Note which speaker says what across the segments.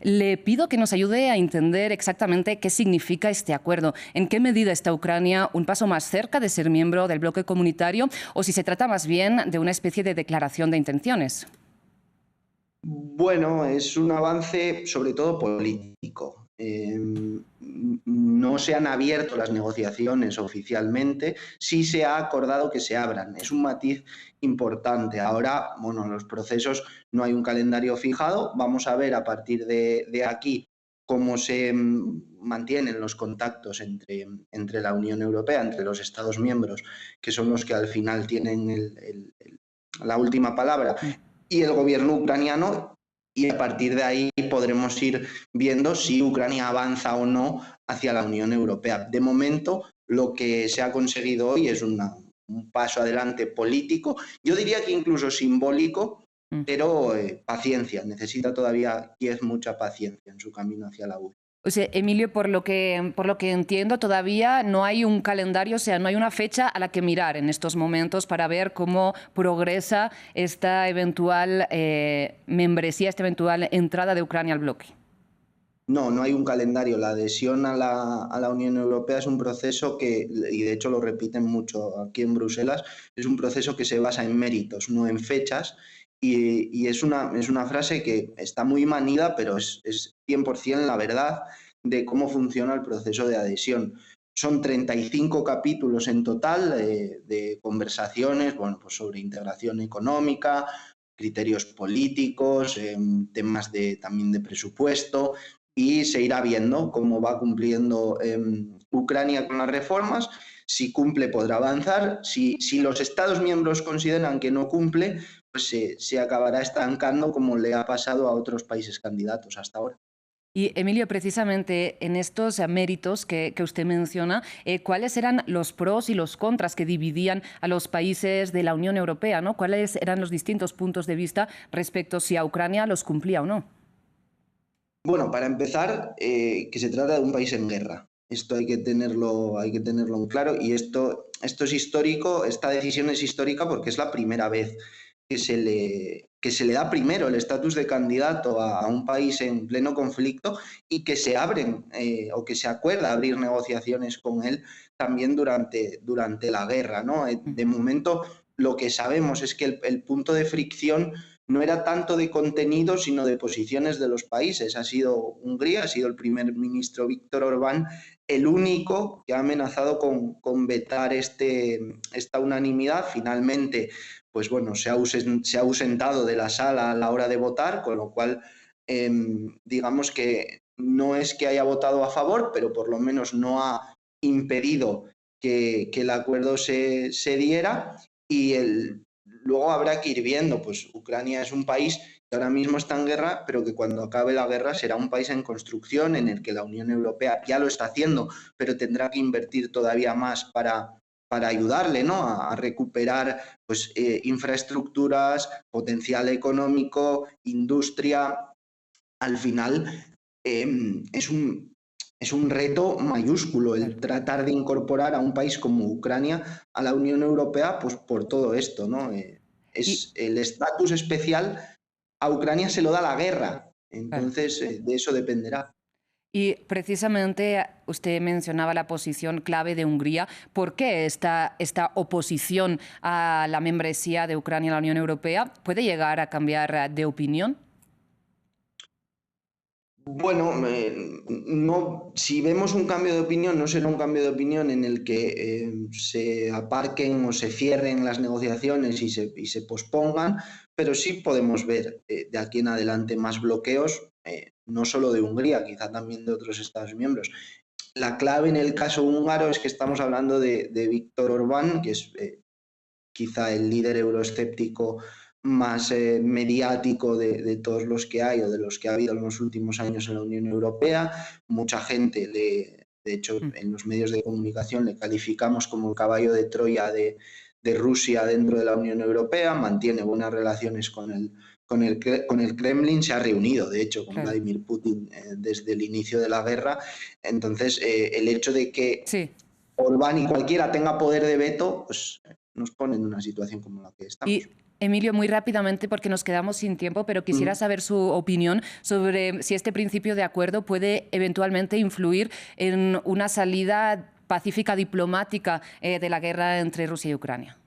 Speaker 1: Le pido que nos ayude a entender exactamente qué significa este acuerdo. ¿En qué medida está Ucrania un paso más cerca de ser miembro del bloque comunitario o si se trata más bien de una especie de declaración de intenciones?
Speaker 2: Bueno, es un avance sobre todo político. No se han abierto las negociaciones oficialmente, sí se ha acordado que se abran. Es un matiz importante. Ahora, bueno, los procesos no hay un calendario fijado. Vamos a ver a partir de aquí cómo se mantienen los contactos entre la Unión Europea, entre los Estados miembros, que son los que al final tienen la última palabra, y el gobierno ucraniano, y a partir de ahí podremos ir viendo si Ucrania avanza o no hacia la Unión Europea. De momento, lo que se ha conseguido hoy es un paso adelante político, yo diría que incluso simbólico, pero paciencia, necesita todavía Kiev mucha paciencia en su camino hacia la UE.
Speaker 1: O sea, Emilio, por lo que entiendo, todavía no hay un calendario, o sea, no hay una fecha a la que mirar en estos momentos para ver cómo progresa esta eventual membresía, esta eventual entrada de Ucrania al bloque.
Speaker 2: No, no hay un calendario. La adhesión a la Unión Europea es un proceso que, y de hecho lo repiten mucho aquí en Bruselas, es un proceso que se basa en méritos, no en fechas, y es una frase que está muy manida, pero es 100% la verdad de cómo funciona el proceso de adhesión. Son 35 capítulos en total de conversaciones, bueno, pues sobre integración económica, criterios políticos, temas también de presupuesto, y se irá viendo cómo va cumpliendo Ucrania con las reformas. Si cumple podrá avanzar, si los Estados miembros consideran que no cumple, pues se acabará estancando como le ha pasado a otros países candidatos hasta ahora.
Speaker 1: Y Emilio, precisamente en estos méritos que usted menciona, ¿cuáles eran los pros y los contras que dividían a los países de la Unión Europea, ¿no? ¿Cuáles eran los distintos puntos de vista respecto si a Ucrania los cumplía o no?
Speaker 2: Bueno, para empezar, que se trata de un país en guerra. Esto hay que tenerlo en claro, y esto es histórico, esta decisión es histórica porque es la primera vez que se le da primero el estatus de candidato a un país en pleno conflicto, y que se abren o que se acuerda abrir negociaciones con él también durante la guerra, ¿no? De momento, lo que sabemos es que el punto de fricción no era tanto de contenido, sino de posiciones de los países. Ha sido Hungría, ha sido el primer ministro Víctor Orbán el único que ha amenazado con vetar esta unanimidad. Finalmente, pues bueno, se ha ausentado de la sala a la hora de votar, con lo cual digamos que no es que haya votado a favor, pero por lo menos no ha impedido que el acuerdo se diera. Luego habrá que ir viendo, pues Ucrania es un país que ahora mismo está en guerra, pero que cuando acabe la guerra será un país en construcción, en el que la Unión Europea ya lo está haciendo, pero tendrá que invertir todavía más para ayudarle, ¿no?, a recuperar pues, infraestructuras, potencial económico, industria. Al final es un reto mayúsculo el tratar de incorporar a un país como Ucrania a la Unión Europea, pues por todo esto, ¿no?
Speaker 1: Y,
Speaker 2: Es el estatus especial a Ucrania se lo da la guerra,
Speaker 1: claro.
Speaker 2: entonces de eso dependerá.
Speaker 1: Y precisamente usted mencionaba la posición clave de Hungría. ¿Por qué esta oposición a la membresía de Ucrania en la Unión Europea puede llegar a cambiar de opinión?
Speaker 2: Bueno, no, si vemos un cambio de opinión, no será un cambio de opinión en el que se aparquen o se cierren las negociaciones y se pospongan, pero sí podemos ver de aquí en adelante más bloqueos, no solo de Hungría, quizá también de otros Estados miembros. La clave en el caso húngaro es que estamos hablando de Víctor Orbán, que es quizá el líder euroescéptico más mediático de todos los que hay o de los que ha habido en los últimos años en la Unión Europea. Mucha gente, de hecho, en los medios de comunicación le calificamos como el caballo de Troya de Rusia dentro de la Unión Europea, mantiene buenas relaciones con el Kremlin, se ha reunido, de hecho, con
Speaker 1: Claro.
Speaker 2: Vladimir Putin desde el inicio de la guerra. Entonces, el hecho de que
Speaker 1: Sí.
Speaker 2: Orbán y cualquiera tenga poder de veto, pues nos pone en una situación como la que
Speaker 1: Y
Speaker 2: estamos.
Speaker 1: Emilio, muy rápidamente, porque nos quedamos sin tiempo, pero quisiera saber su opinión sobre si este principio de acuerdo puede eventualmente influir en una salida pacífica diplomática de la guerra entre Rusia y Ucrania.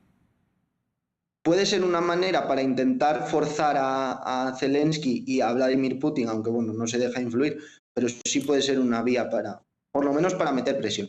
Speaker 2: Puede ser una manera para intentar forzar a Zelensky y a Vladimir Putin, aunque bueno, no se deja influir, pero sí puede ser una vía para, por lo menos para meter presión.